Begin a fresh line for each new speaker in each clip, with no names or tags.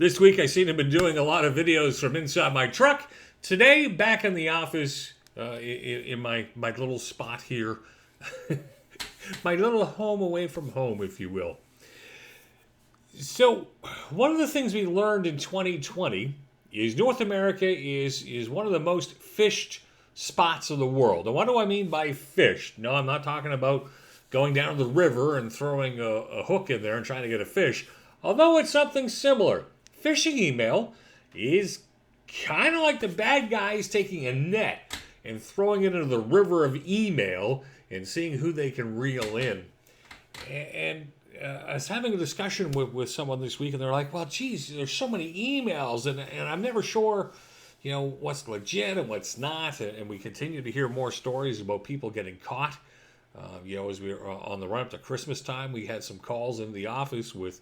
This week I seen him been doing a lot of videos from inside my truck. Today, back in the office, in my little spot here, my little home away from home, if you will. So, one of the things we learned in 2020 is North America is one of the most fished spots of the world. And what do I mean by fished? No, I'm not talking about going down to the river and throwing a hook in there and trying to get a fish. Although it's something similar. Phishing email is kind of like the bad guys taking a net and throwing it into the river of email and seeing who they can reel in. And I was having a discussion with someone this week, and they're like, well, geez, there's so many emails, and I'm never sure, what's legit and what's not. And we continue to hear more stories about people getting caught. As we were on the run up to Christmas time, we had some calls in the office with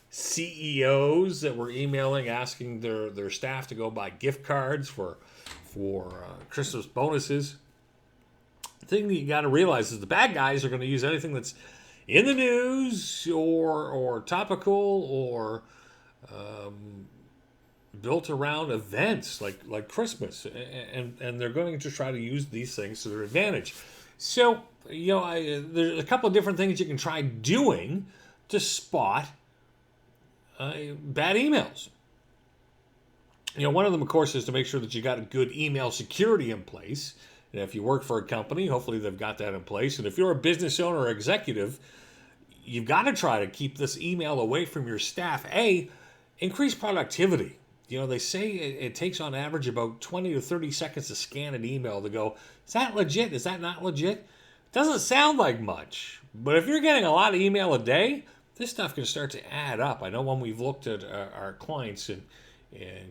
CEOs that were emailing asking their staff to go buy gift cards for Christmas bonuses. The thing that you got to realize is the bad guys are going to use anything that's in the news or topical or built around events like Christmas, and they're going to try to use these things to their advantage. So, there's a couple of different things you can try doing to spot bad emails. One of them, of course, is to make sure that you got a good email security in place. And if you work for a company, hopefully they've got that in place. And if you're a business owner or executive, you've got to try to keep this email away from your staff. Increase productivity. They say it takes on average about 20 to 30 seconds to scan an email to go, is that legit? Is that not legit? Doesn't sound like much. But if you're getting a lot of email a day, this stuff can start to add up. I know when we've looked at our clients and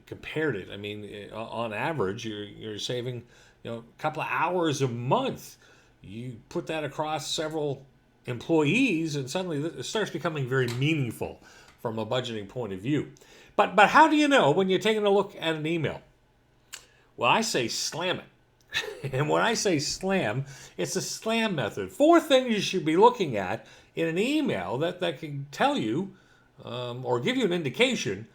compared it, I mean, on average, you're saving a couple of hours a month. You put that across several employees, and suddenly it starts becoming very meaningful from a budgeting point of view. But how do you know when you're taking a look at an email? Well, I say slam it. And when I say slam, it's a slam method. 4 things you should be looking at in an email that can tell you or give you an indication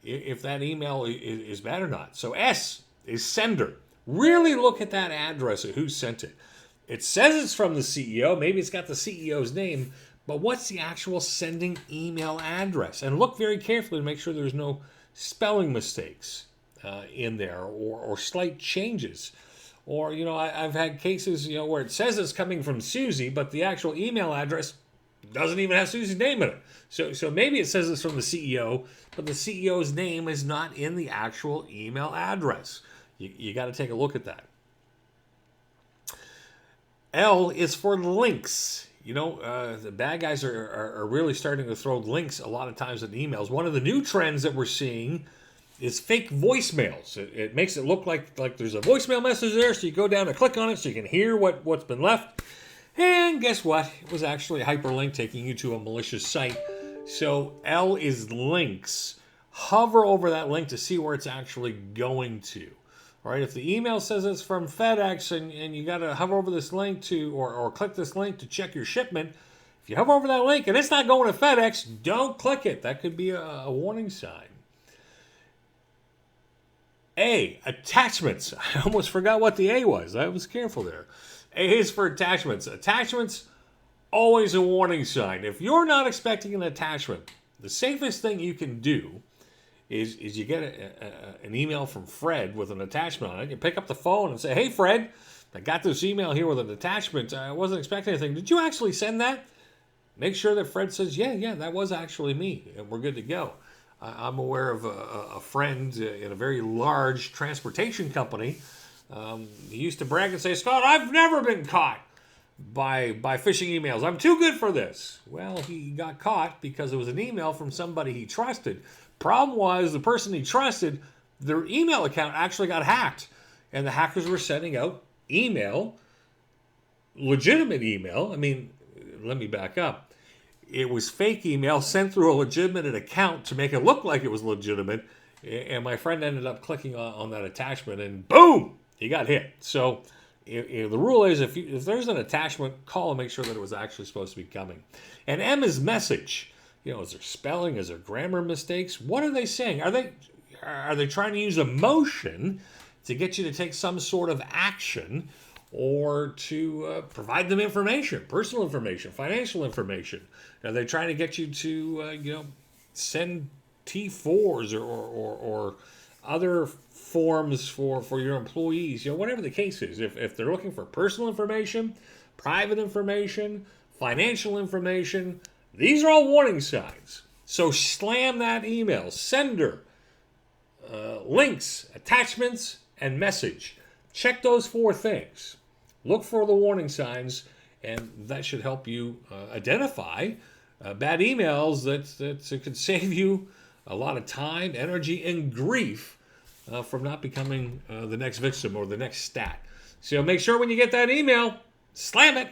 if that email is bad or not. So S is sender. Really look at that address of who sent it. It says it's from the CEO. Maybe it's got the CEO's name. But what's the actual sending email address? And look very carefully to make sure there's no spelling mistakes in there or slight changes. Or, I've had cases, where it says it's coming from Susie, but the actual email address doesn't even have Susie's name in it. So maybe it says it's from the CEO, but the CEO's name is not in the actual email address. You got to take a look at that. L is for links. The bad guys are really starting to throw links a lot of times in emails. One of the new trends that we're seeing is fake voicemails. It makes it look like there's a voicemail message there, so you go down and click on it so you can hear what's been left. And guess what? It was actually a hyperlink taking you to a malicious site. So L is links. Hover over that link to see where it's actually going to. All right, if the email says it's from FedEx and you got to hover over this link to, or click this link to check your shipment, if you hover over that link and it's not going to FedEx, don't click it. That could be a warning sign. A, attachments. I almost forgot what the A was. I was careful there. A is for attachments. Attachments, always a warning sign. If you're not expecting an attachment, the safest thing you can do is you get an email from Fred with an attachment on it. You pick up the phone and say, hey, Fred, I got this email here with an attachment. I wasn't expecting anything. Did you actually send that? Make sure that Fred says, yeah, that was actually me, and we're good to go. I'm aware of a friend in a very large transportation company. He used to brag and say, Scott, I've never been caught by phishing emails. I'm too good for this. Well, he got caught because it was an email from somebody he trusted. Problem was, the person he trusted, their email account actually got hacked. And the hackers were sending out email, legitimate email. I mean, let me back up. It was fake email sent through a legitimate account to make it look like it was legitimate. And my friend ended up clicking on that attachment and boom, he got hit. So the rule is if there's an attachment, call and make sure that it was actually supposed to be coming. And M is message. Is there spelling? Is there grammar mistakes? What are they saying? Are they trying to use emotion to get you to take some sort of action, or to provide them information, personal information, financial information? Are they trying to get you to send T4s or other forms for your employees? Whatever the case is, if they're looking for personal information, private information, financial information, these are all warning signs. So slam that email, sender, links, attachments, and message. Check those 4 things. Look for the warning signs, and that should help you identify bad emails that could save you a lot of time, energy, and grief from not becoming the next victim or the next stat. So make sure when you get that email, slam it.